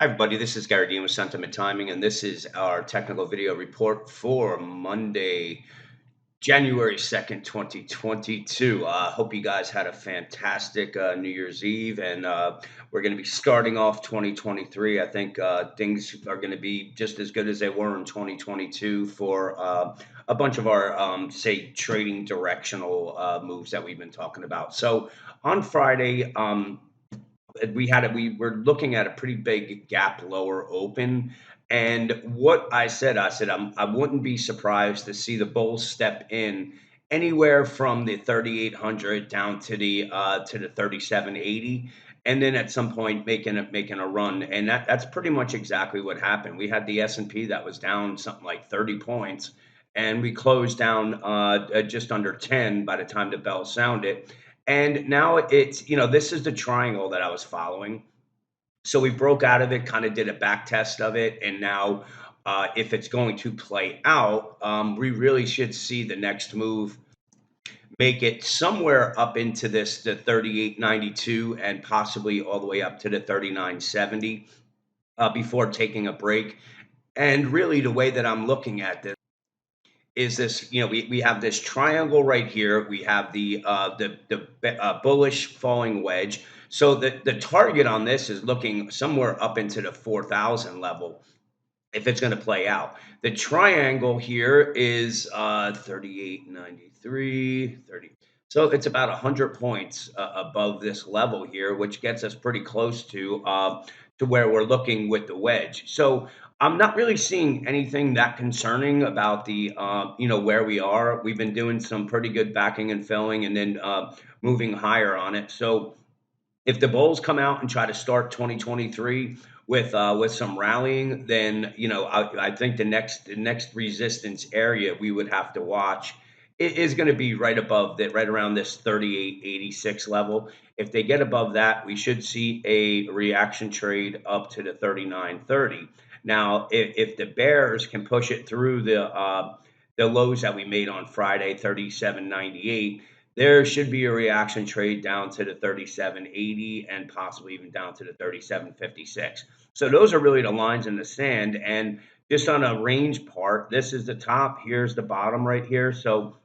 Hi, everybody. This is Gary Dean with Sentiment Timing, and this is our technical video report for Monday, January 2nd, 2022. Hope you guys had a fantastic New Year's Eve, and we're going to be starting off 2023. I think things are going to be just as good as they were in 2022 for a bunch of our, say, trading directional moves that we've been talking about. So on Friday, we were looking at a pretty big gap lower open. And what I said I wouldn't be surprised to see the bulls step in anywhere from the 3800 down to the 3780, and then at some point making a run. And that's pretty much exactly what happened. We had the S&P that was down something like 30 points, and we closed down just under 10 by the time the bell sounded. And now this is the triangle that I was following. So we broke out of it, kind of did a back test of it. And now, if it's going to play out, we really should see the next move make it somewhere up into the 38.92 and possibly all the way up to the 39.70 before taking a break. And really, the way that I'm looking at this is this, we have this triangle right here. We have the bullish falling wedge. So the target on this is looking somewhere up into the 4,000 level if it's going to play out. The triangle here is 38.93, 30. So it's about 100 points above this level here, which gets us pretty close to where we're looking with the wedge. So I'm not really seeing anything that concerning about where we are. We've been doing some pretty good backing and filling, and then moving higher on it. So if the Bulls come out and try to start 2023 with some rallying, then I think the next resistance area we would have to watch is going to be right above that, right around this 38.86 level. If they get above that, we should see a reaction trade up to the 39.30. Now, if the Bears can push it through the lows that we made on Friday, 37.98, there should be a reaction trade down to the 37.80 and possibly even down to the 37.56. So those are really the lines in the sand. And just on a range part, this is the top, here's the bottom right here. So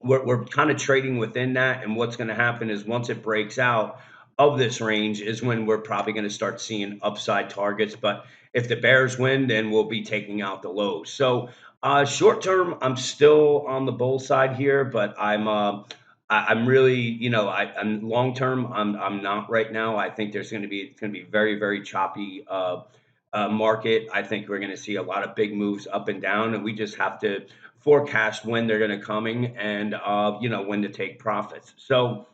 we're kind of trading within that. And what's going to happen is once it breaks out of this range is when we're probably going to start seeing upside targets. But if the Bears win, then we'll be taking out the lows. So short term, I'm still on the bull side here, but I'm really, I'm long term. I'm not right now. I think it's going to be very, very choppy market. I think we're going to see a lot of big moves up and down, and we just have to forecast when they're going to coming and when to take profits. So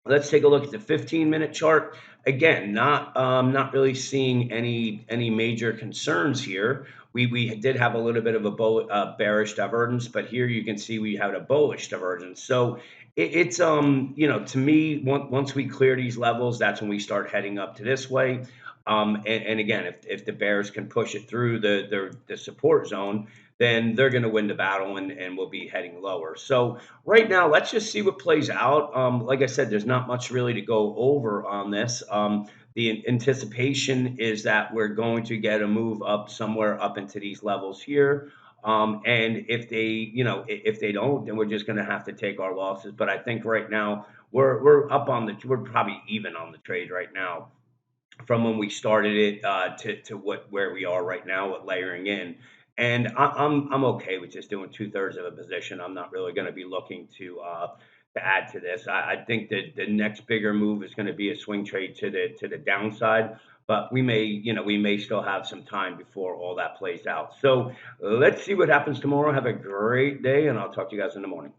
let's take a look at the 15-minute chart. Again, not really seeing any major concerns here. We did have a little bit of a bearish divergence, but here you can see we had a bullish divergence. So it's to me, once we clear these levels, that's when we start heading up to this way. And again, if the Bears can push it through the support zone, then they're going to win the battle, and we'll be heading lower. So right now, let's just see what plays out. Like I said, there's not much really to go over on this. The anticipation is that we're going to get a move up somewhere up into these levels here. And if they don't, then we're just going to have to take our losses. But I think right now we're probably even on the trade right now from when we started it to where we are right now with layering in. And I'm okay with just doing 2/3 of a position. I'm not really going to be looking to add to this. I think that the next bigger move is going to be a swing trade to the downside, but we may still have some time before all that plays out. So let's see what happens tomorrow. Have a great day, and I'll talk to you guys in the morning.